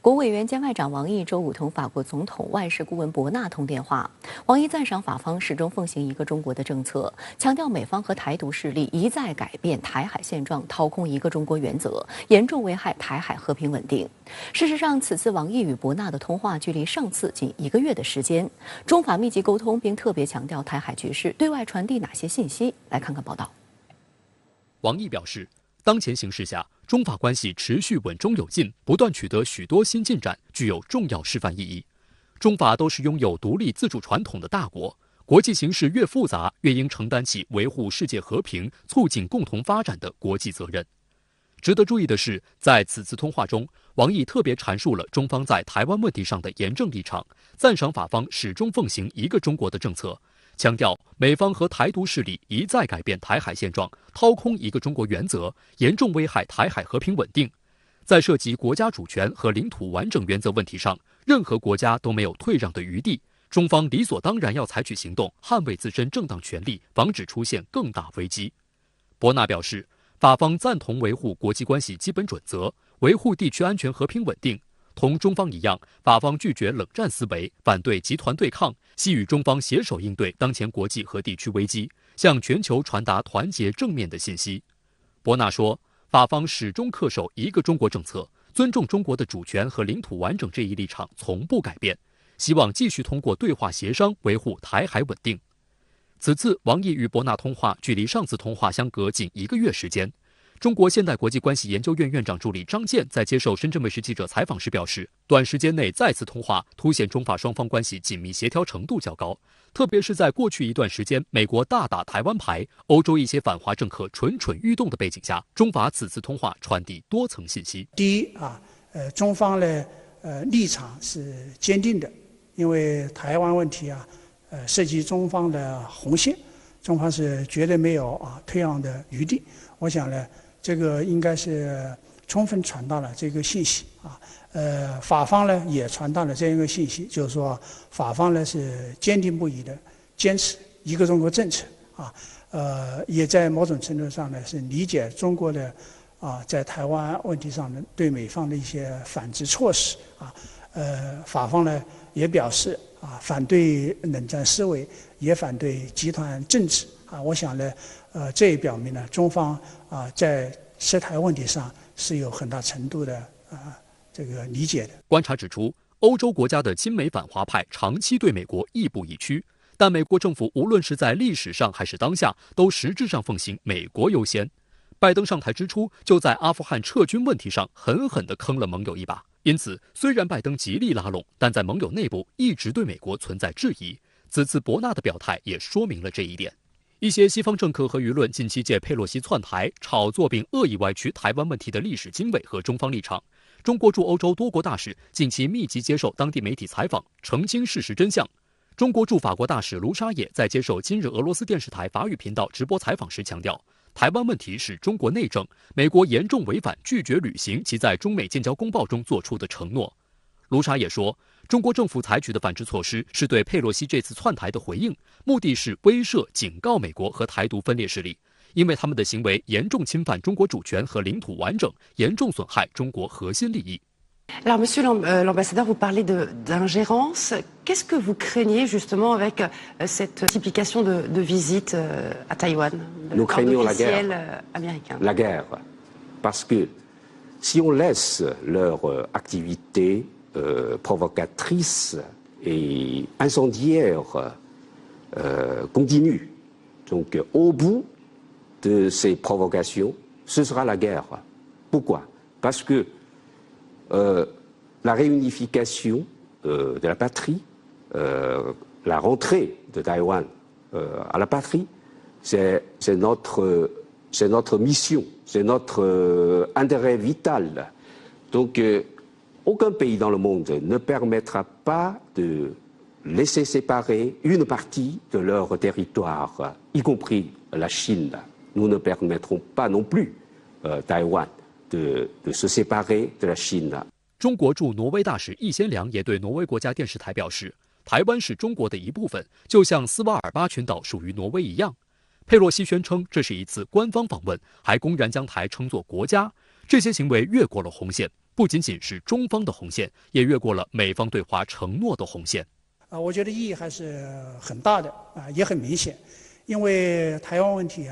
国务委员兼外长王毅周五同法国总统外事顾问博纳通电话。王毅赞赏法方始终奉行一个中国的政策，强调美方和台独势力一再改变台海现状，掏空一个中国原则，严重危害台海和平稳定。事实上，此次王毅与博纳的通话距离上次仅1个月的时间，中法密集沟通，并特别强调台海局势对外传递哪些信息？来看看报道。王毅表示，当前形势下，中法关系持续稳中有进，不断取得许多新进展，具有重要示范意义。中法都是拥有独立自主传统的大国，国际形势越复杂，越应承担起维护世界和平、促进共同发展的国际责任。值得注意的是，在此次通话中，王毅特别阐述了中方在台湾问题上的严正立场，赞赏法方始终奉行一个中国的政策，强调美方和台独势力一再改变台海现状，掏空一个中国原则，严重危害台海和平稳定。在涉及国家主权和领土完整原则问题上，任何国家都没有退让的余地，中方理所当然要采取行动，捍卫自身正当权利，防止出现更大危机。博纳表示，法方赞同维护国际关系基本准则，维护地区安全和平稳定。同中方一样，法方拒绝冷战思维，反对集团对抗，希与中方携手应对当前国际和地区危机，向全球传达团结正面的信息。博纳说，法方始终恪守一个中国政策，尊重中国的主权和领土完整这一立场从不改变，希望继续通过对话协商维护台海稳定。此次王毅与博纳通话距离上次通话相隔仅1个月时间。中国现代国际关系研究院院长助理张健在接受深圳卫视记者采访时表示，短时间内再次通话凸显中法双方关系紧密协调程度较高，特别是在过去一段时间美国大打台湾牌，欧洲一些反华政客蠢蠢欲动的背景下，中法此次通话传递多层信息。第一中方的立场是坚定的，因为台湾问题涉及中方的红线，中方是绝对没有退让的余地。我想呢，这个应该是充分传达了这个信息法方呢也传达了这样一个信息，就是说法方呢是坚定不移的坚持一个中国政策也在某种程度上呢是理解中国的在台湾问题上呢对美方的一些反制措施法方呢也表示反对冷战思维，也反对集团政治我想呢这也表明呢中方在涉台问题上是有很大程度的这个理解的。观察指出，欧洲国家的亲美反华派长期对美国亦步亦趋，但美国政府无论是在历史上还是当下，都实质上奉行美国优先。拜登上台之初，就在阿富汗撤军问题上狠狠地坑了盟友一把。因此，虽然拜登极力拉拢，但在盟友内部一直对美国存在质疑。此次博纳的表态也说明了这一点。一些西方政客和舆论近期借佩洛西窜台，炒作并恶意歪曲台湾问题的历史经纬和中方立场。中国驻欧洲多国大使近期密集接受当地媒体采访，澄清事实真相。中国驻法国大使卢沙野在接受今日俄罗斯电视台法语频道直播采访时强调，台湾问题是中国内政，美国严重违反拒绝履行其在中美建交公报中做出的承诺。卢沙也说，中国政府采取的反制措施是对佩洛西这次窜台的回应，目的是威慑、警告美国和台独分裂势力，因为他们的行为严重侵犯中国主权和领土完整，严重损害中国核心利益。Alors, Monsieur l'ambassadeur, vous parlez d'ingérence. Qu'est-ce que vous craignez justement avec cette multiplication de visites à Taïwan? Nous craignons la guerre américaine. La guerre, parce que si on laisse leur activité provocatrice et incendiaire continue, donc au bout de ces provocations, ce sera la guerre. Pourquoi? Parce que la réunification de la patrie, la rentrée de Taïwan à la patrie, c'est notre mission, c'est notre intérêt vital. Donc, aucun pays dans le monde ne permettra pas de laisser séparer une partie de leur territoire, y compris la Chine. Nous ne permettrons pas non plus Taïwan de se séparer de la Chine. 中国驻挪威大使易先良也对挪威国家电视台表示，台湾是中国的一部分，就像斯瓦尔巴群岛属于挪威一样。佩洛西宣称这是一次官方访问，还公然将台称作国家，这些行为越过了红线，不仅仅是中方的红线，也越过了美方对华承诺的红线。我觉得意义还是很大的也很明显，因为台湾问题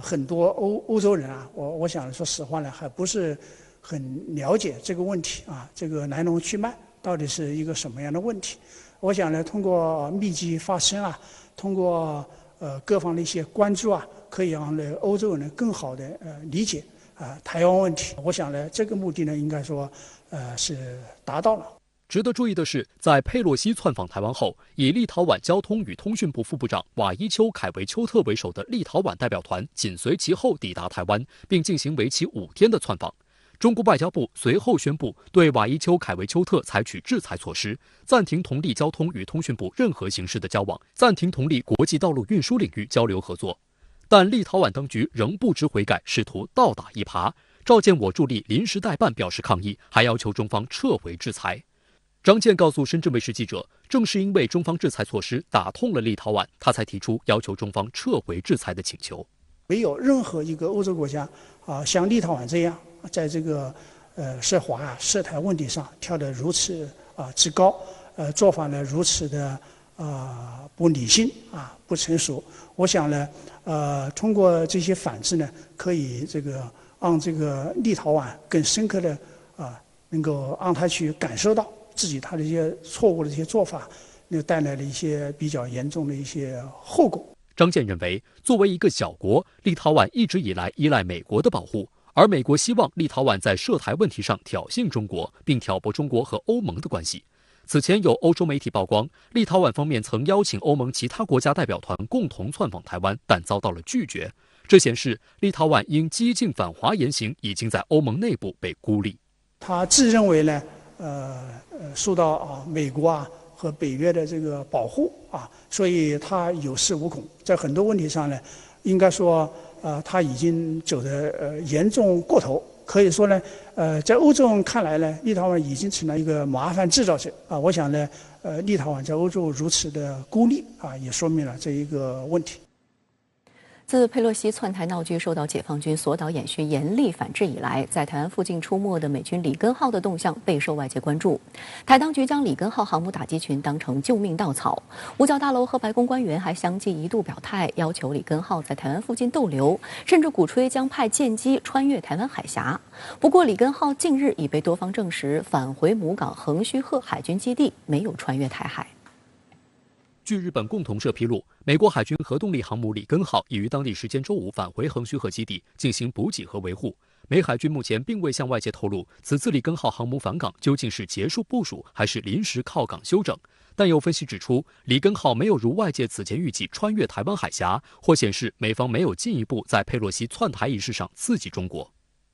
很多欧洲人我想说实话呢，还不是很了解这个问题这个来龙去脉到底是一个什么样的问题。我想呢，通过密集发声通过各方的一些关注可以让欧洲人更好的理解台湾问题。我想呢，这个目的呢，应该说是达到了。值得注意的是，在佩洛西窜访台湾后，以立陶宛交通与通讯部副部长瓦伊丘凯维丘特为首的立陶宛代表团紧随其后抵达台湾，并进行为期5天的窜访。中国外交部随后宣布对瓦伊丘凯维丘特采取制裁措施，暂停同立交通与通讯部任何形式的交往，暂停同立国际道路运输领域交流合作。但立陶宛当局仍不知悔改，试图倒打一耙，召见我驻立临时代办表示抗议，还要求中方撤回制裁。张健告诉深圳卫视记者，正是因为中方制裁措施打痛了立陶宛，他才提出要求中方撤回制裁的请求。没有任何一个欧洲国家像立陶宛这样，在这个涉华涉台问题上跳得如此之高，做法呢如此的不理性不成熟。我想呢通过这些反制呢，可以让这个立陶宛更深刻的能够让他去感受到自己他的一些错误的这些做法带来了一些比较严重的一些后果。张健认为，作为一个小国，立陶宛一直以来依赖美国的保护，而美国希望立陶宛在涉台问题上挑衅中国，并挑拨中国和欧盟的关系。此前有欧洲媒体曝光，立陶宛方面曾邀请欧盟其他国家代表团共同窜访台湾，但遭到了拒绝。这显示立陶宛因激进反华言行已经在欧盟内部被孤立。他自认为呢受到美国和北约的这个保护所以他有恃无恐，在很多问题上呢，应该说他已经走得严重过头。可以说呢在欧洲人看来呢，立陶宛已经成了一个麻烦制造者我想呢立陶宛在欧洲如此的孤立也说明了这一个问题。自佩洛西窜台闹剧受到解放军所导演训严厉反制以来，在台湾附近出没的美军里根号的动向备受外界关注。台当局将里根号航母打击群当成救命稻草，五角大楼和白宫官员还相继一度表态，要求里根号在台湾附近逗留，甚至鼓吹将派舰机穿越台湾海峡。不过，里根号近日已被多方证实返回母港横须贺海军基地，没有穿越台海。据日本共同社披露，美国海军核动力航母里根号已于当地时间周五返回横须贺基地进行补给和维护。美海军目前并未向外界透露此次里根号航母返港究竟是结束部署还是临时靠港休整，但有分析指出，里根号没有如外界此前预计穿越台湾海峡，或显示美方没有进一步在佩洛西窜台一事上刺激中国。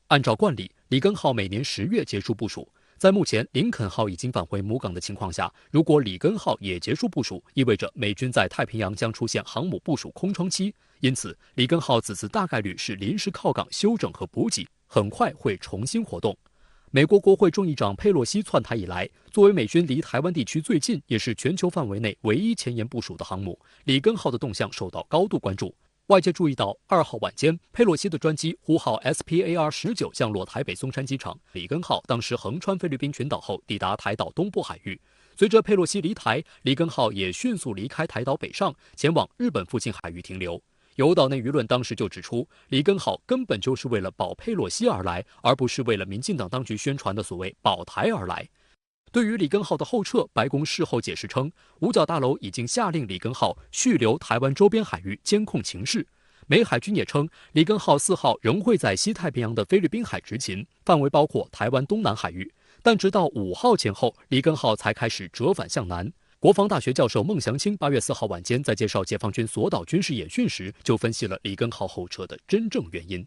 按照惯例，里根号每年10月结束部署。在目前林肯号已经返回母港的情况下，如果里根号也结束部署，意味着美军在太平洋将出现航母部署空窗期。因此，里根号此次大概率是临时靠港休整和补给，很快会重新活动。美国国会众议长佩洛西窜台以来，作为美军离台湾地区最近，也是全球范围内唯一前沿部署的航母，里根号的动向受到高度关注。外界注意到，2号晚间，佩洛西的专机呼号 SPAR-19降落台北松山机场。里根号当时横穿菲律宾群岛后，抵达台岛东部海域。随着佩洛西离台，里根号也迅速离开台岛北上，前往日本附近海域停留。有岛内舆论当时就指出，里根号根本就是为了保佩洛西而来，而不是为了民进党当局宣传的所谓保台而来。对于里根号的后撤，白宫事后解释称，五角大楼已经下令里根号续留台湾周边海域监控情势。美海军也称，里根号4号仍会在西太平洋的菲律宾海执勤，范围包括台湾东南海域。但直到5号前后，里根号才开始折返向南。国防大学教授孟祥青8月4号晚间在介绍解放军所导军事演训时，就分析了里根号后撤的真正原因。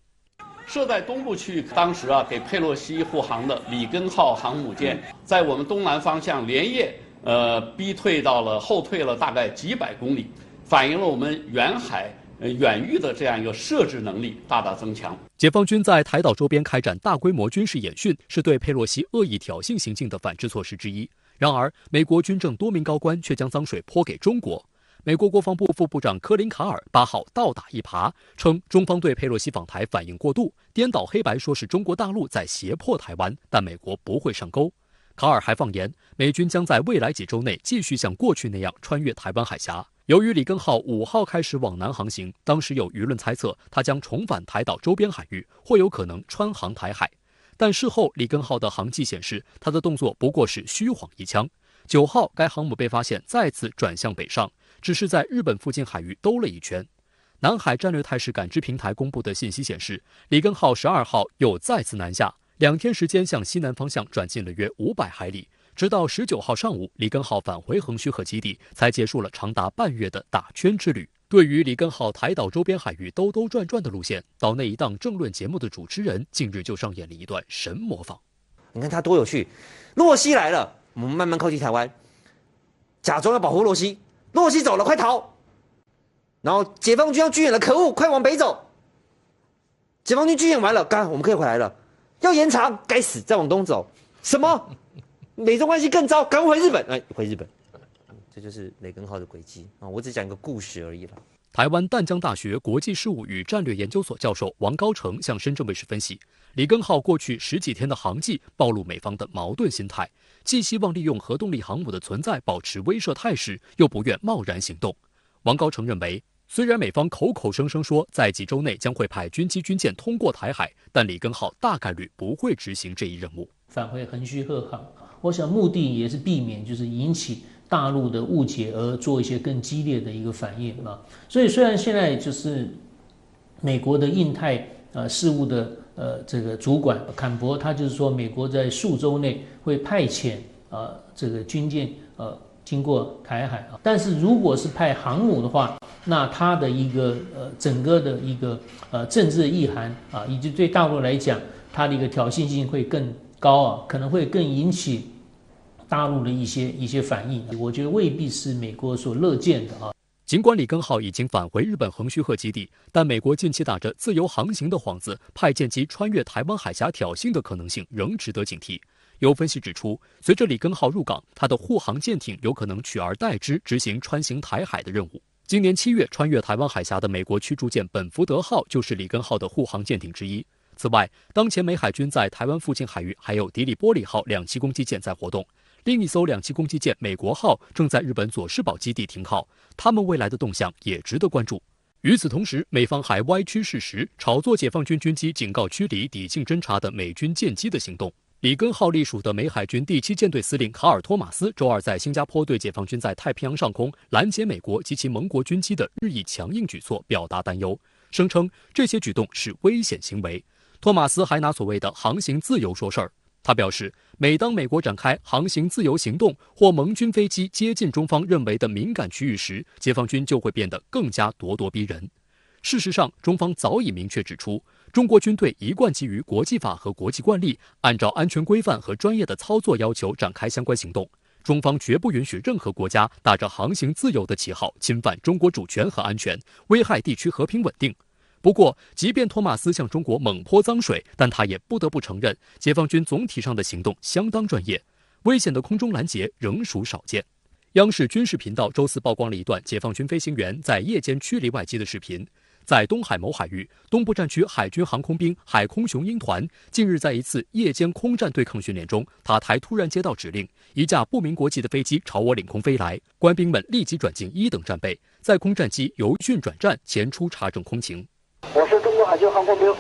设在东部区域，当时给佩洛西护航的里根号航母舰，在我们东南方向连夜后退了大概几百公里，反映了我们远海远域的这样一个摄制能力大大增强。解放军在台岛周边开展大规模军事演训，是对佩洛西恶意挑衅行径的反制措施之一。然而，美国军政多名高官却将脏水泼给中国。美国国防部副部长科林·卡尔8号倒打一耙，称中方对佩洛西访台反应过度，颠倒黑白说是中国大陆在胁迫台湾，但美国不会上钩。卡尔还放言，美军将在未来几周内继续像过去那样穿越台湾海峡。由于里根号5号开始往南航行，当时有舆论猜测它将重返台岛周边海域，或有可能穿航台海。但事后里根号的航迹显示，它的动作不过是虚晃一枪。9号，该航母被发现再次转向北上，只是在日本附近海域兜了一圈。南海战略态势感知平台公布的信息显示，里根号12号又再次南下，2天时间向西南方向转进了约500海里，直到19号上午，里根号返回横须贺基地，才结束了长达半月的打圈之旅。对于里根号台岛周边海域兜兜转转的路线，岛内一档政论节目的主持人近日就上演了一段神模仿。你看他多有趣，洛西来了，我们慢慢靠近台湾，假装要保护洛西，洛西走了，快逃！然后解放军要军演了，可恶，快往北走！解放军军演完了，我们可以回来了，要延长，该死，再往东走，什么？美中关系更糟，赶快回日本！回日本，这就是雷根号的轨迹啊！我只讲一个故事而已了。台湾淡江大学国际事务与战略研究所教授王高成向深圳卫视分析，里根号过去10几天的航迹暴露美方的矛盾心态，既希望利用核动力航母的存在保持威慑态势，又不愿贸然行动。王高成认为，虽然美方口口声声说在几周内将会派军机军舰通过台海，但里根号大概率不会执行这一任务。返回横须贺港，我想目的也是避免就是引起大陆的误解而做一些更激烈的一个反应啊。所以虽然现在就是美国的印太事务的这个主管坎伯，他就是说美国在数周内会派遣这个军舰经过台海啊，但是如果是派航母的话，那它的一个整个的一个政治意涵啊，以及对大陆来讲，它的一个挑衅性会更高啊，可能会更引起大陆的一些反应。我觉得未必是美国所乐见的啊。尽管里根号已经返回日本横须贺基地，但美国近期打着自由航行的幌子，派舰机穿越台湾海峡挑衅的可能性仍值得警惕。有分析指出，随着里根号入港，它的护航舰艇有可能取而代之，执行穿行台海的任务。今年7月穿越台湾海峡的美国驱逐舰本福德号就是里根号的护航舰艇之一。此外，当前美海军在台湾附近海域还有迪里波里号2栖攻击舰在活动，另一艘2栖攻击舰美国号正在日本佐世保基地停靠，他们未来的动向也值得关注。与此同时，美方还歪曲事实，炒作解放军军机警告驱离、抵近侦察的美军舰机的行动。里根号隶属的美海军第7舰队司令卡尔·托马斯周二在新加坡对解放军在太平洋上空拦截美国及其盟国军机的日益强硬举措表达担忧，声称这些举动是危险行为。托马斯还拿所谓的航行自由说事儿。他表示，每当美国展开航行自由行动或盟军飞机接近中方认为的敏感区域时，解放军就会变得更加咄咄逼人。事实上，中方早已明确指出，中国军队一贯基于国际法和国际惯例，按照安全规范和专业的操作要求展开相关行动。中方绝不允许任何国家打着航行自由的旗号侵犯中国主权和安全，危害地区和平稳定。不过，即便托马斯向中国猛泼脏水，但他也不得不承认，解放军总体上的行动相当专业，危险的空中拦截仍属少见。央视军事频道周四曝光了一段解放军飞行员在夜间驱离外机的视频。在东海某海域，东部战区海军航空兵海空雄鹰团近日在一次夜间空战对抗训练中，塔台突然接到指令，一架不明国籍的飞机朝我领空飞来，官兵们立即转进1等战备，在空战机由训转战前出查证空情。我是中国海军航空兵，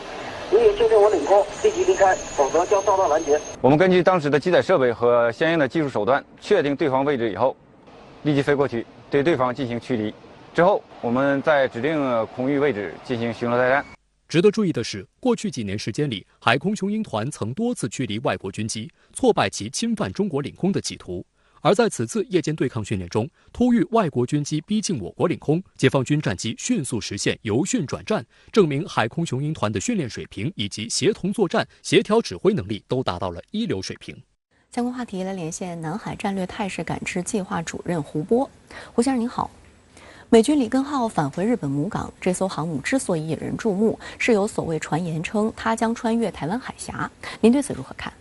你已进入我领空，立即离开，否则将遭到拦截。我们根据当时的机载设备和相应的技术手段，确定对方位置以后，立即飞过去，对对方进行驱离。之后，我们在指定空域位置进行巡逻待战。值得注意的是，过去几年时间里，海空雄鹰团曾多次驱离外国军机，挫败其侵犯中国领空的企图。而在此次夜间对抗训练中，突遇外国军机逼近我国领空，解放军战机迅速实现由训转战，证明海空雄鹰团的训练水平以及协同作战、协调指挥能力都达到了一流水平。相关话题来连线南海战略态势感知计划主任胡波。胡先生您好。美军里根号返回日本母港，这艘航母之所以引人注目，是有所谓传言称它将穿越台湾海峡。您对此如何看？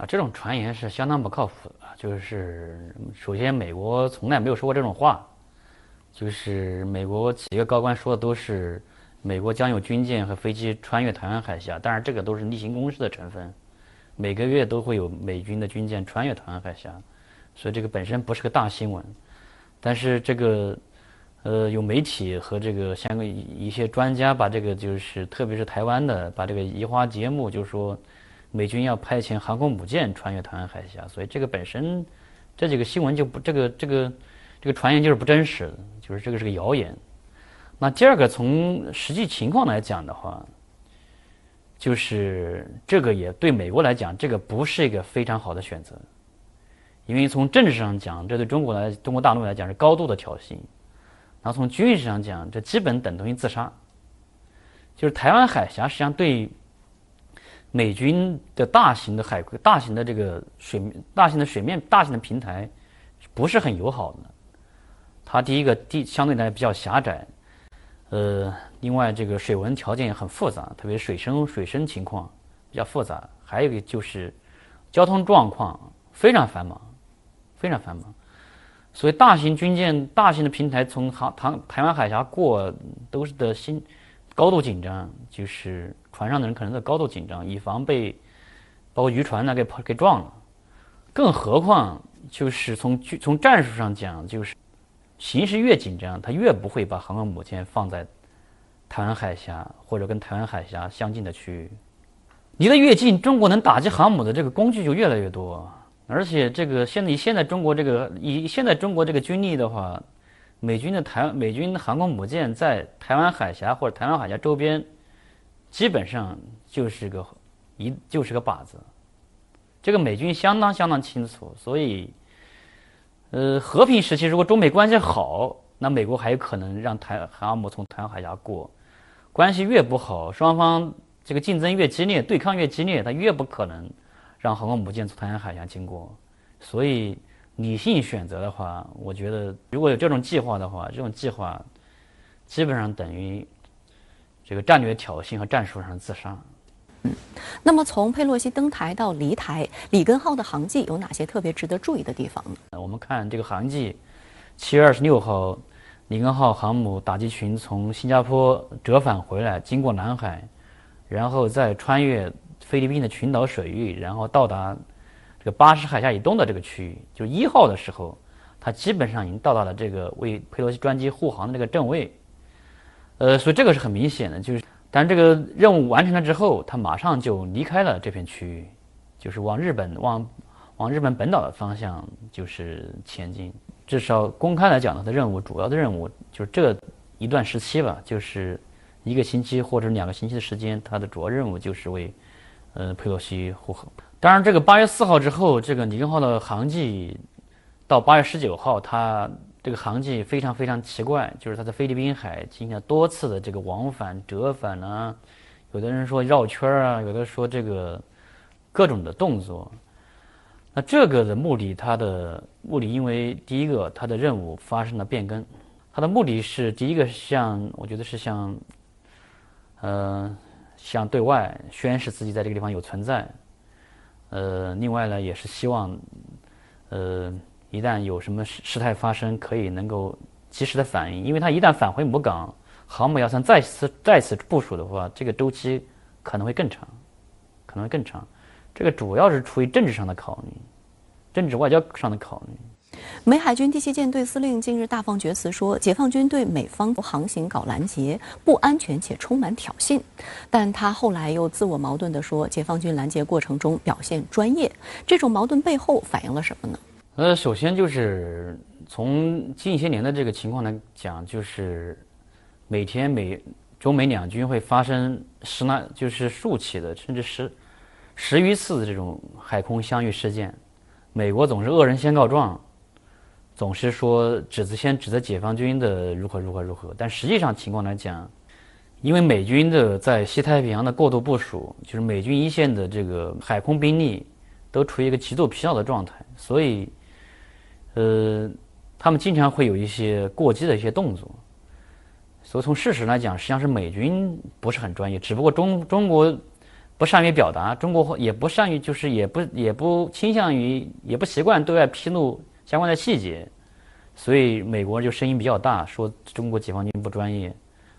这种传言是相当不靠谱的。就是首先，美国从来没有说过这种话。就是美国几个高官说的都是美国将有军舰和飞机穿越台湾海峡，当然这个都是例行公事的成分，每个月都会有美军的军舰穿越台湾海峡，所以这个本身不是个大新闻。但是这个有媒体和这个相关一些专家把这个就是特别是台湾的把这个移花接木，就是说美军要派遣航空母舰穿越台湾海峡，所以这个本身这几个新闻就不这个传言就是不真实的，就是这个是个谣言。那第二个从实际情况来讲的话，就是这个也对美国来讲，这个不是一个非常好的选择，因为从政治上讲，这对中国大陆来讲是高度的挑衅，然后从军事上讲，这基本等同于自杀。就是台湾海峡实际上对美军的大型的这个大型的水面、大型的平台不是很友好的。它第一个相对来比较狭窄，另外这个水文条件也很复杂，特别水深情况比较复杂。还有一个就是交通状况非常繁忙，非常繁忙。所以大型军舰、大型的平台从台湾海峡过都是高度紧张，就是船上的人可能在高度紧张，以防被包括渔船呢给撞了。更何况就是从战术上讲，就是形势越紧张，它越不会把航空母舰放在台湾海峡或者跟台湾海峡相近的区域。离得越近，中国能打击航母的这个工具就越来越多。而且这个现在中国这个军力的话，美军航空母舰在台湾海峡或者台湾海峡周边，基本上就是个靶子。这个美军相当清楚，所以和平时期如果中美关系好，那美国还有可能让航母从台湾海峡过。关系越不好，双方这个竞争越激烈，对抗越激烈，它越不可能让航空母舰从台湾海峡经过。所以理性选择的话，我觉得如果有这种计划的话，这种计划基本上等于这个战略挑衅和战术上的自杀。那么从佩洛西登台到离台，里根号的航迹有哪些特别值得注意的地方呢？我们看这个航迹，7月26号，里根号航母打击群从新加坡折返回来，经过南海，然后再穿越菲律宾的群岛水域，然后到达这个巴士海峡以东的这个区域。就1号的时候，它基本上已经到达了这个为佩洛西专机护航的这个正位。所以这个是很明显的，就是但这个任务完成了之后，他马上就离开了这片区域，就是往日本本岛的方向就是前进。至少公开来讲，他的主要的任务就是这一段时期吧，就是1个星期或者2个星期的时间，他的主要任务就是为佩洛西护航。当然，这个8月4号之后，这个里根号的航迹到8月19号，它这个航迹非常奇怪，就是它在菲律宾海进行了多次的这个往返、折返啊，有的人说绕圈啊，有的说这个各种的动作。那这个的目的，因为第一个，它的任务发生了变更，它的目的是第一个我觉得是向对外宣示自己在这个地方有存在。另外呢，也是希望一旦有什么事态发生，可以能够及时的反应，因为它一旦返回母港，航母要想再次部署的话，这个周期可能会更长。这个主要是出于政治上的考虑，政治外交上的考虑。美海军第7舰队司令近日大放厥词说，解放军对美方航行搞拦截，不安全且充满挑衅。但他后来又自我矛盾地说，解放军拦截过程中表现专业。这种矛盾背后反映了什么呢？首先就是从近些年的这个情况来讲，就是每天中美两军会发生就是数起的，甚至十余次的这种海空相遇事件。美国总是恶人先告状，总是说先指责解放军的如何，但实际上情况来讲，因为美军的在西太平洋的过度部署，就是美军一线的这个海空兵力都处于一个极度疲劳的状态，所以他们经常会有一些过激的一些动作。所以从事实来讲，实际上是美军不是很专业，只不过中国不善于表达，中国也不善于，就是也不倾向于，也不习惯对外披露相关的细节，所以美国就声音比较大，说中国解放军不专业，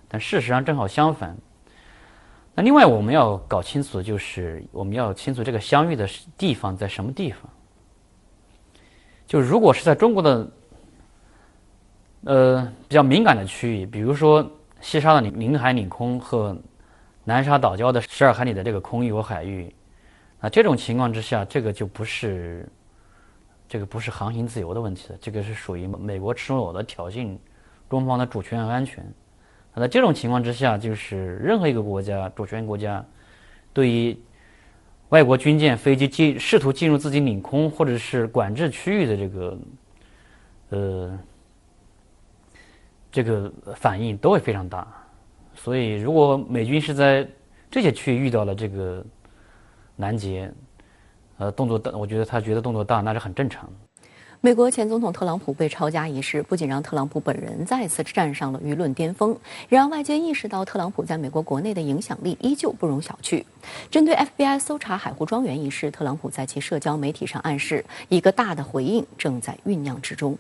但事实上正好相反。那另外我们要搞清楚的就是，我们要清楚这个相遇的地方在什么地方。就如果是在中国的比较敏感的区域，比如说西沙的领海领空和南沙岛礁的12海里的这个空域或海域，那这种情况之下，这个不是航行自由的问题了，这个是属于美国赤裸裸的挑衅中方的主权和安全。那在这种情况之下，就是任何一个国家主权国家对于外国军舰、飞机试图进入自己领空或者是管制区域的这个反应都会非常大。所以如果美军是在这些区域遇到了这个拦截，动作大，我觉得他觉得动作大，那是很正常的。美国前总统特朗普被抄家一事，不仅让特朗普本人再次站上了舆论巅峰，也让外界意识到特朗普在美国国内的影响力依旧不容小觑。针对 FBI 搜查海湖庄园一事，特朗普在其社交媒体上暗示，一个大的回应正在酝酿之中。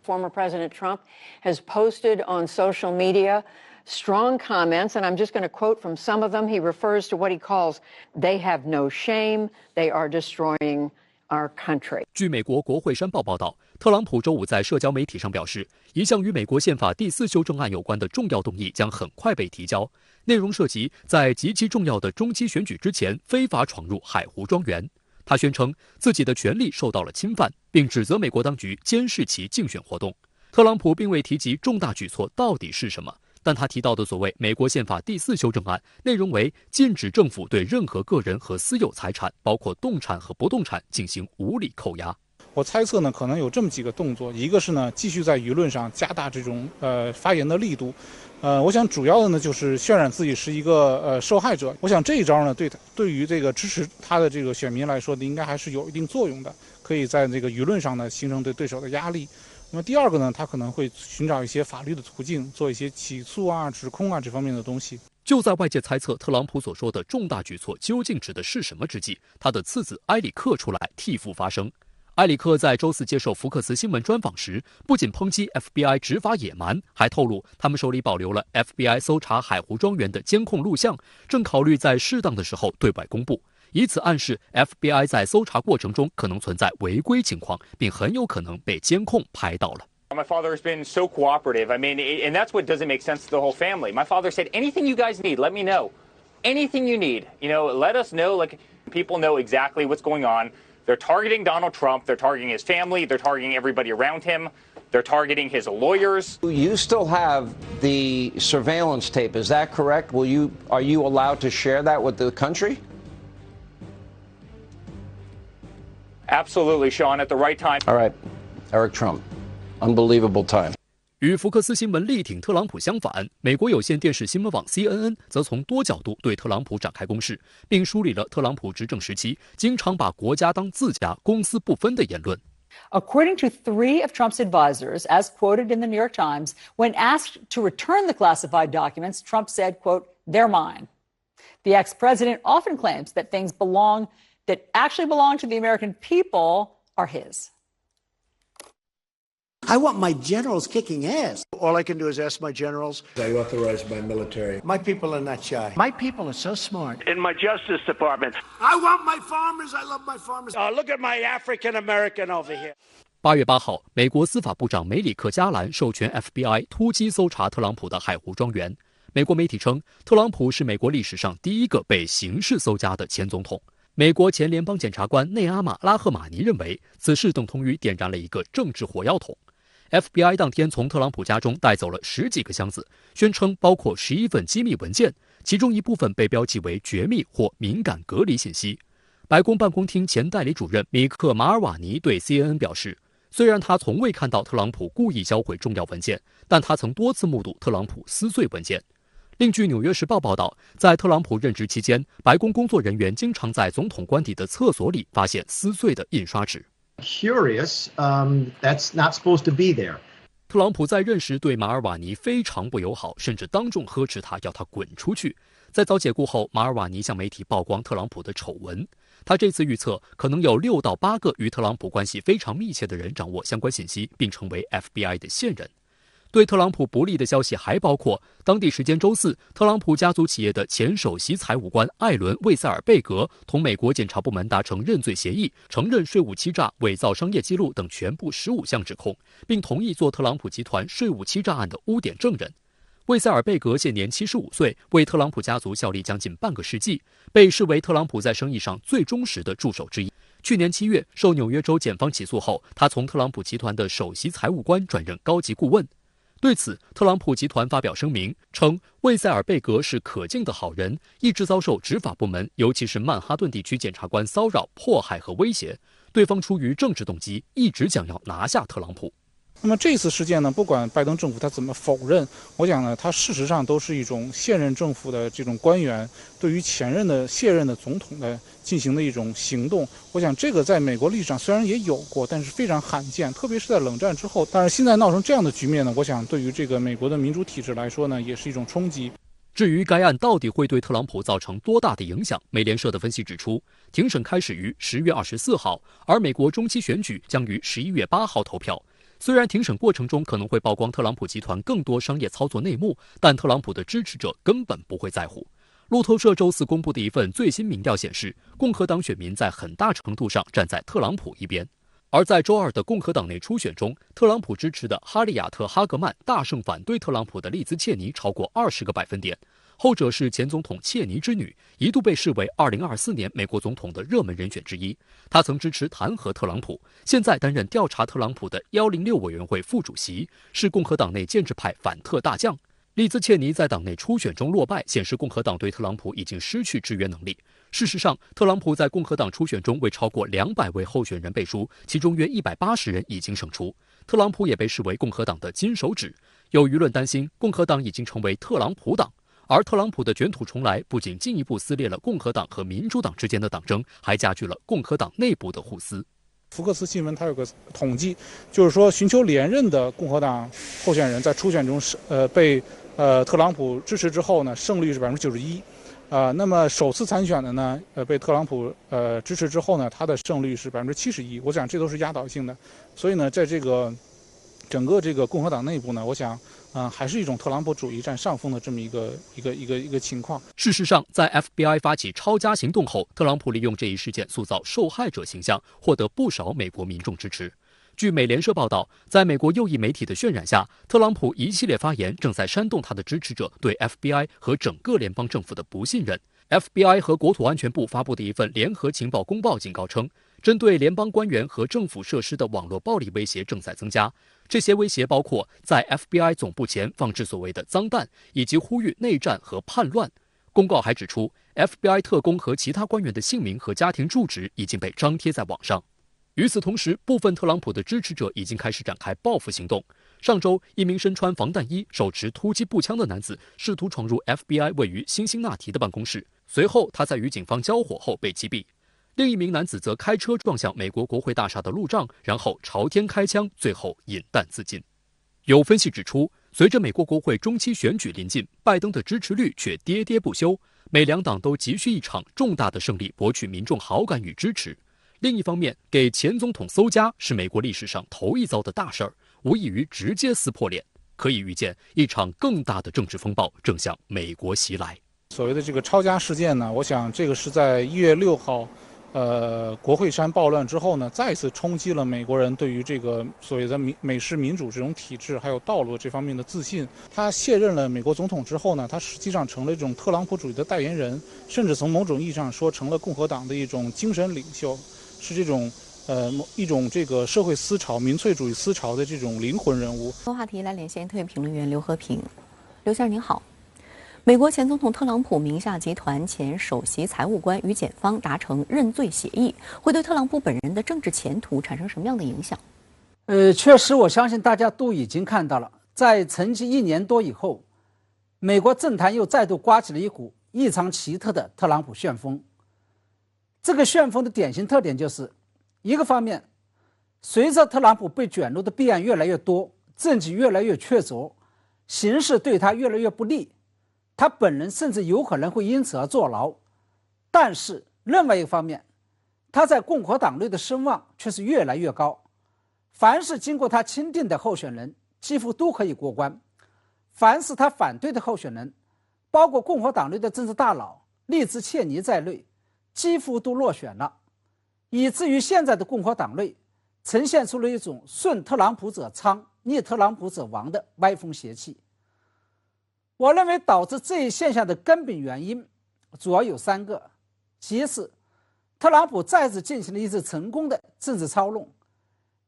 Former President Trump has posted on social media strong comments, and I'm just going to quote from some of them. He refers to what he calls, "They have no shame, they are destroying our country." 据美国国会山报报道，特朗普周五在社交媒体上表示，一项与美国宪法第4修正案有关的重要动议将很快被提交，内容涉及在极其重要的中期选举之前非法闯入海湖庄园。他宣称自己的权利受到了侵犯，并指责美国当局监视其竞选活动。特朗普并未提及重大举措到底是什么，但他提到的所谓美国宪法第4修正案内容为禁止政府对任何个人和私有财产，包括动产和不动产进行无理扣押。我猜测呢，可能有这么几个动作，一个是呢，继续在舆论上加大这种发言的力度，我想主要的呢就是渲染自己是一个受害者。我想这一招呢，对于这个支持他的这个选民来说呢，应该还是有一定作用的，可以在这个舆论上呢形成对手的压力。那么第二个呢，他可能会寻找一些法律的途径，做一些起诉啊、指控啊这方面的东西。就在外界猜测特朗普所说的重大举措究竟指的是什么之际，他的次子埃里克出来替父发声。埃里克在周4接受福克斯新闻专访时，不仅抨击 FBI 执法野蛮，还透露他们手里保留了 FBI 搜查海湖庄园的监控录像，正考虑在适当的时候对外公布，以此暗示 FBI 在搜查过程中可能存在违规情况，并很有可能被监控拍到了。My father has been so cooperative. I mean, and that's what doesn't make sense to the whole family. My father said, anything you guys need, let me know. Anything you need, let us know. Like, people know exactly what's going on. They're targeting Donald Trump. They're targeting his family. They're targeting everybody around him. They're targeting his lawyers. You still have the surveillance tape, is that correct? Are you allowed to share that with the country? Absolutely, Sean, at the right time. All right, Eric Trump, unbelievable time. 与福克斯新闻力挺特朗普相反，美国有线电视新闻网 CNN 则从多角度对特朗普展开攻势，并梳理了特朗普执政时期经常把国家当自家、公私不分的言论。According to 3 of Trump's advisors, as quoted in the New York Times, when asked to return the classified documents, Trump said, quote, "They're mine." The ex-president often claims that things that actually belong to the American people are his. I want my generals kicking ass. All I can do is ask my generals. I authorize my military. My people are not shy. My people are so smart. In my Justice Department. I want my farmers. I love my farmers. Look at my African American over here. 8月8号，美国司法部长梅里克·加兰授权 FBI 突击搜查特朗普的海湖庄园。美国媒体称，特朗普是美国历史上第一个被刑事搜家的前总统。美国前联邦检察官内阿玛·拉赫马尼认为，此事等同于点燃了一个政治火药桶。FBI 当天从特朗普家中带走了10几个箱子，宣称包括11份机密文件，其中一部分被标记为绝密或敏感隔离信息。白宫办公厅前代理主任米克·马尔瓦尼对 CNN 表示，虽然他从未看到特朗普故意销毁重要文件，但他曾多次目睹特朗普撕碎文件。另据《纽约时报》报道，在特朗普任职期间，白宫工作人员经常在总统官邸的厕所里发现撕碎的印刷纸。Curious, that's not supposed to be there. 特朗普在任时对马尔瓦尼非常不友好，甚至当众呵斥他，要他滚出去。在遭解雇后，马尔瓦尼向媒体曝光特朗普的丑闻。他这次预测可能有6到8个与特朗普关系非常密切的人掌握相关信息，并成为 FBI 的线人。对特朗普不利的消息还包括，当地时间周4，特朗普家族企业的前首席财务官艾伦·魏塞尔贝格同美国检察部门达成认罪协议，承认税务欺诈、伪造商业记录等全部15项指控，并同意做特朗普集团税务欺诈案的污点证人。魏塞尔贝格现年75岁，为特朗普家族效力将近半个世纪，被视为特朗普在生意上最忠实的助手之一。去年7月，受纽约州检方起诉后，他从特朗普集团的首席财务官转任高级顾问。对此，特朗普集团发表声明称，魏塞尔贝格是可敬的好人，一直遭受执法部门，尤其是曼哈顿地区检察官骚扰、迫害和威胁。对方出于政治动机，一直想要拿下特朗普。那么这次事件呢，不管拜登政府他怎么否认，我想呢，它事实上都是一种现任政府的这种官员对于前任的卸任的总统的进行的一种行动。我想这个在美国历史上虽然也有过，但是非常罕见，特别是在冷战之后。但是现在闹成这样的局面呢，我想对于这个美国的民主体制来说呢，也是一种冲击。至于该案到底会对特朗普造成多大的影响，美联社的分析指出，庭审开始于10月24号，而美国中期选举将于11月8号投票。虽然庭审过程中可能会曝光特朗普集团更多商业操作内幕，但特朗普的支持者根本不会在乎。路透社周4公布的一份最新民调显示，共和党选民在很大程度上站在特朗普一边。而在周2的共和党内初选中，特朗普支持的哈利亚特·哈格曼大胜反对特朗普的丽兹·切尼超过20个百分点。后者是前总统切尼之女，一度被视为2024年美国总统的热门人选之一。她曾支持弹劾特朗普，现在担任调查特朗普的106委员会副主席，是共和党内建制派反特大将。丽兹·切尼在党内初选中落败，显示共和党对特朗普已经失去制约能力。事实上，特朗普在共和党初选中为超过200位候选人背书，其中约180人已经胜出。特朗普也被视为共和党的金手指。有舆论担心，共和党已经成为特朗普党。而特朗普的卷土重来不仅进一步撕裂了共和党和民主党之间的党争，还加剧了共和党内部的互撕。福克斯新闻它有个统计，就是说寻求连任的共和党候选人在初选中被特朗普支持之后呢，胜率是91%。那么首次参选的呢，被特朗普支持之后呢，他的胜率是71%。我想这都是压倒性的。所以呢，在这个整个这个共和党内部呢，我想还是一种特朗普主义占上风的这么一个情况。事实上，在 FBI 发起抄家行动后，特朗普利用这一事件塑造受害者形象，获得不少美国民众支持。据美联社报道，在美国右翼媒体的渲染下，特朗普一系列发言正在煽动他的支持者对 FBI 和整个联邦政府的不信任。FBI 和国土安全部发布的一份联合情报公报警告称，针对联邦官员和政府设施的网络暴力威胁正在增加。这些威胁包括在 FBI 总部前放置所谓的脏弹，以及呼吁内战和叛乱。公告还指出， FBI 特工和其他官员的姓名和家庭住址已经被张贴在网上。与此同时，部分特朗普的支持者已经开始展开报复行动。上周，一名身穿防弹衣、手持突击步枪的男子试图闯入 FBI 位于辛辛那提的办公室，随后他在与警方交火后被击毙。另一名男子则开车撞向美国国会大厦的路障，然后朝天开枪，最后引弹自尽。有分析指出，随着美国国会中期选举临近，拜登的支持率却跌跌不休，美两党都急需一场重大的胜利博取民众好感与支持。另一方面，给前总统搜家是美国历史上头一遭的大事儿，无异于直接撕破脸。可以预见，一场更大的政治风暴正向美国袭来。所谓的这个抄家事件呢，我想这个是在1月6号。国会山暴乱之后呢，再次冲击了美国人对于这个所谓的美式民主这种体制还有道路这方面的自信。他卸任了美国总统之后呢，他实际上成了一种特朗普主义的代言人，甚至从某种意义上说成了共和党的一种精神领袖，是这种一种这个社会思潮、民粹主义思潮的这种灵魂人物。话题来连线特约评论员刘和平，刘先生您好。美国前总统特朗普名下集团前首席财务官与检方达成认罪协议，会对特朗普本人的政治前途产生什么样的影响？确实，我相信大家都已经看到了，在沉寂1年多以后，美国政坛又再度刮起了一股异常奇特的特朗普旋风。这个旋风的典型特点就是，一个方面，随着特朗普被卷入的弊案越来越多，政绩越来越确凿，形势对他越来越不利。他本人甚至有可能会因此而坐牢，但是另外一个方面，他在共和党内的声望却是越来越高。凡是经过他钦定的候选人，几乎都可以过关；凡是他反对的候选人，包括共和党内的政治大佬利兹切尼在内，几乎都落选了，以至于现在的共和党内呈现出了一种顺特朗普者昌，逆特朗普者亡的歪风邪气。我认为导致这一现象的根本原因主要有3个，其次，特朗普再次进行了一次成功的政治操弄，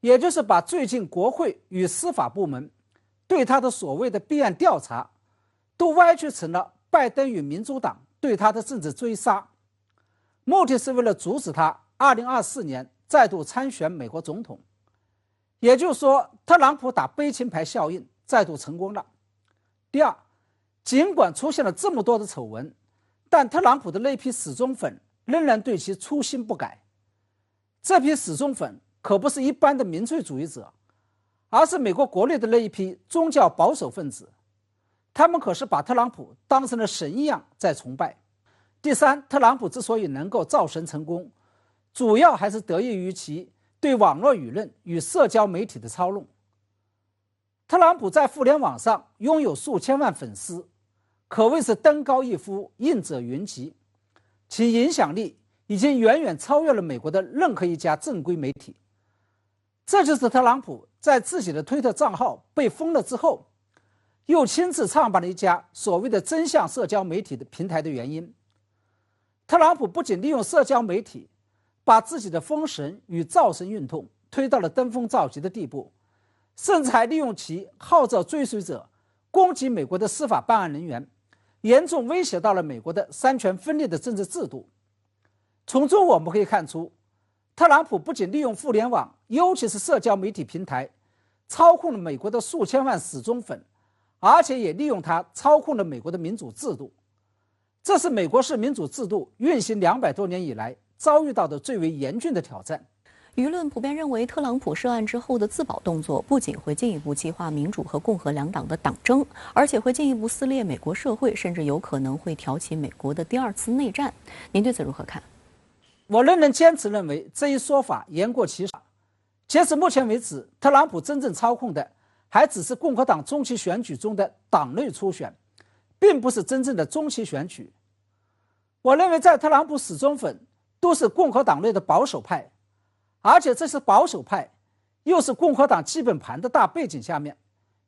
也就是把最近国会与司法部门对他的所谓的弊案调查，都歪曲成了拜登与民主党对他的政治追杀，目的是为了阻止他2024年再度参选美国总统。也就是说，特朗普打悲情牌效应再度成功了。第二，尽管出现了这么多的丑闻，但特朗普的那批死忠粉仍然对其初心不改。这批死忠粉可不是一般的民粹主义者，而是美国国内的那一批宗教保守分子，他们可是把特朗普当成了神一样在崇拜。第三，特朗普之所以能够造神成功，主要还是得益于其对网络舆论与社交媒体的操弄。特朗普在互联网上拥有数千万粉丝，可谓是登高一呼，应者云集，其影响力已经远远超越了美国的任何一家正规媒体。这就是特朗普在自己的推特账号被封了之后，又亲自创办了一家所谓的真相社交媒体的平台的原因。特朗普不仅利用社交媒体把自己的封神与造神运动推到了登峰造极的地步，甚至还利用其号召追随者攻击美国的司法办案人员，严重威胁到了美国的三权分立的政治制度。从中我们可以看出，特朗普不仅利用互联网，尤其是社交媒体平台，操控了美国的数千万死忠粉，而且也利用它操控了美国的民主制度。这是美国式民主制度运行200多年以来遭遇到的最为严峻的挑战。舆论普遍认为，特朗普涉案之后的自保动作不仅会进一步激化民主和共和两党的党争，而且会进一步撕裂美国社会，甚至有可能会挑起美国的第2次内战。您对此如何看？我仍然坚持认为这一说法言过其实。截至目前为止，特朗普真正操控的还只是共和党中期选举中的党内初选，并不是真正的中期选举。我认为在特朗普死忠粉都是共和党内的保守派，而且这些保守派又是共和党基本盘的大背景下面，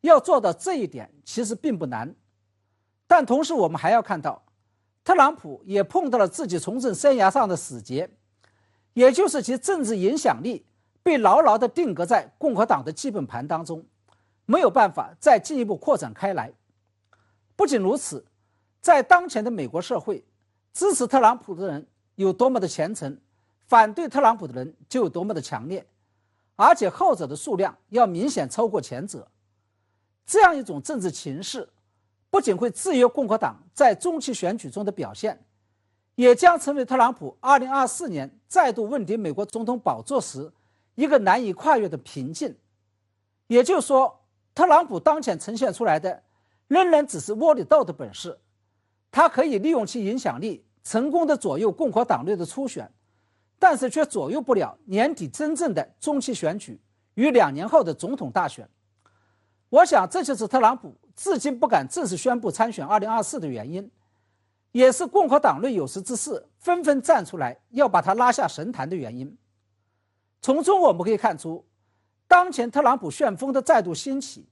要做到这一点其实并不难。但同时我们还要看到，特朗普也碰到了自己从政生涯上的死结，也就是其政治影响力被牢牢地定格在共和党的基本盘当中，没有办法再进一步扩展开来。不仅如此，在当前的美国社会，支持特朗普的人有多么的虔诚，反对特朗普的人就有多么的强烈，而且后者的数量要明显超过前者。这样一种政治情势不仅会制约共和党在中期选举中的表现，也将成为特朗普2024年再度问鼎美国总统宝座时一个难以跨越的瓶颈。也就是说，特朗普当前呈现出来的仍然只是窝里斗的本事，他可以利用其影响力成功的左右共和党内的初选，但是却左右不了年底真正的中期选举与2年后的总统大选。我想这就是特朗普至今不敢正式宣布参选2024的原因，也是共和党内有识之士纷纷站出来要把他拉下神坛的原因。从中我们可以看出，当前特朗普旋风的再度兴起，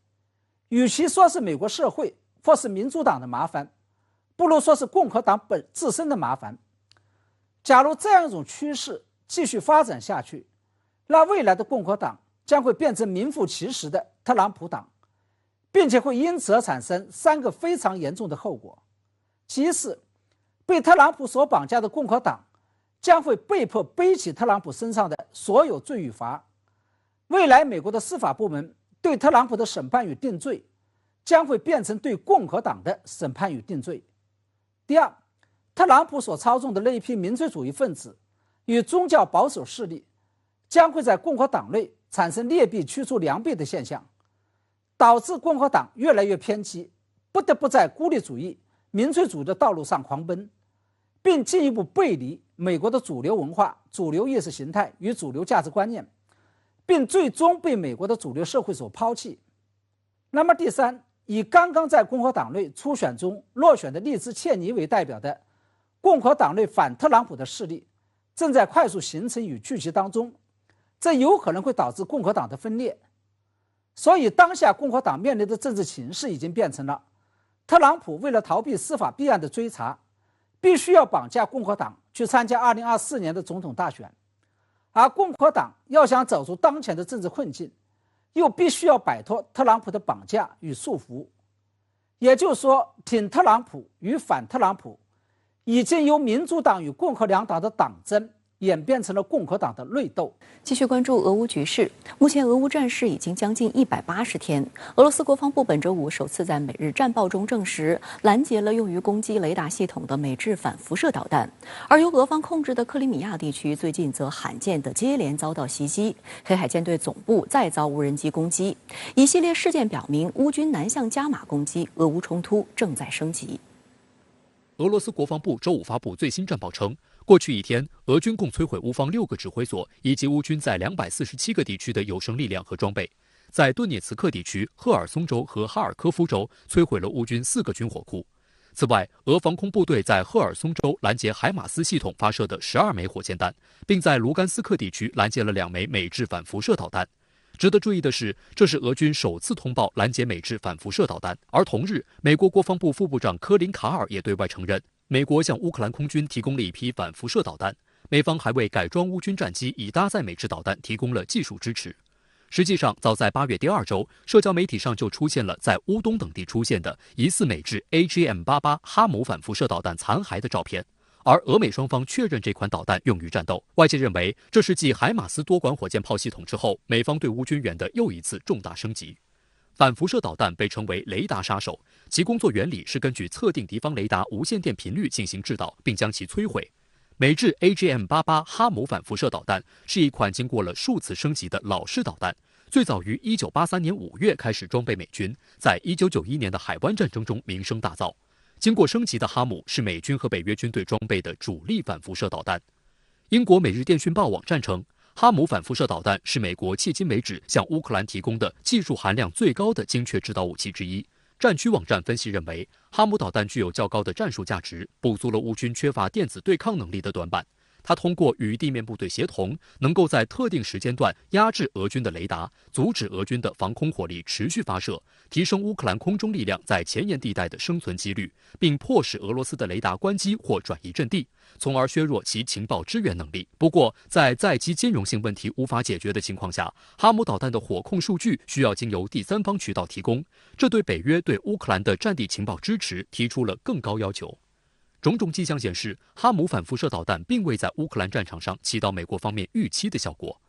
与其说是美国社会或是民主党的麻烦，不如说是共和党自身的麻烦。假如这样一种趋势继续发展下去，那未来的共和党将会变成名副其实的特朗普党，并且会因此而产生3个非常严重的后果。其一是，被特朗普所绑架的共和党将会被迫背起特朗普身上的所有罪与罚，未来美国的司法部门对特朗普的审判与定罪将会变成对共和党的审判与定罪。第二，特朗普所操纵的那一批民粹主义分子与宗教保守势力将会在共和党内产生劣币驱逐良币的现象，导致共和党越来越偏激，不得不在孤立主义、民粹主义的道路上狂奔，并进一步背离美国的主流文化、主流意识形态与主流价值观念，并最终被美国的主流社会所抛弃。那么第三，以刚刚在共和党内初选中落选的利兹·切尼为代表的共和党内反特朗普的势力正在快速形成与聚集当中，这有可能会导致共和党的分裂。所以当下共和党面临的政治形势已经变成了，特朗普为了逃避司法弊案的追查，必须要绑架共和党去参加2024年的总统大选，而共和党要想走出当前的政治困境，又必须要摆脱特朗普的绑架与束缚。也就是说，挺特朗普与反特朗普已经由民主党与共和两党的党争演变成了共和党的内斗。继续关注俄乌局势，目前俄乌战事已经将近180天。俄罗斯国防部本周五首次在美日战报中证实，拦截了用于攻击雷达系统的美制反辐射导弹。而由俄方控制的克里米亚地区最近则罕见的接连遭到袭击，黑海舰队总部再遭无人机攻击。一系列事件表明，乌军南向加码攻击，俄乌冲突正在升级。俄罗斯国防部周五发布最新战报称，过去一天，俄军共摧毁乌方6个指挥所，以及乌军在247个地区的有生力量和装备。在顿涅茨克地区、赫尔松州和哈尔科夫州摧毁了乌军4个军火库。此外，俄防空部队在赫尔松州拦截海马斯系统发射的12枚火箭弹，并在卢甘斯克地区拦截了2枚美制反辐射导弹。值得注意的是，这是俄军首次通报拦截美制反辐射导弹。而同日，美国国防部副部长科林卡尔也对外承认，美国向乌克兰空军提供了一批反辐射导弹，美方还为改装乌军战机以搭载美制导弹提供了技术支持。实际上，早在8月第2周，社交媒体上就出现了在乌东等地出现的疑似美制 AGM-88哈姆反辐射导弹残骸的照片。而俄美双方确认这款导弹用于战斗，外界认为这是继海马斯多管火箭炮系统之后，美方对乌军援的又一次重大升级。反辐射导弹被称为雷达杀手，其工作原理是根据测定敌方雷达无线电频率进行制导，并将其摧毁。美制 AGM-88哈姆反辐射导弹是一款经过了数次升级的老式导弹，最早于1983年5月开始装备美军，在1991年的海湾战争中名声大噪。经过升级的哈姆是美军和北约军队装备的主力反辐射导弹。英国《每日电讯报》网站称，哈姆反辐射导弹是美国迄今为止向乌克兰提供的技术含量最高的精确制导武器之一。战区网站分析认为，哈姆导弹具有较高的战术价值，补足了乌军缺乏电子对抗能力的短板。它通过与地面部队协同，能够在特定时间段压制俄军的雷达，阻止俄军的防空火力持续发射，提升乌克兰空中力量在前沿地带的生存几率，并迫使俄罗斯的雷达关机或转移阵地，从而削弱其情报支援能力。不过，在载机兼容性问题无法解决的情况下，哈姆导弹的火控数据需要经由第三方渠道提供，这对北约对乌克兰的战地情报支持提出了更高要求。种种迹象显示，哈姆反辐射导弹并未在乌克兰战场上起到美国方面预期的效果。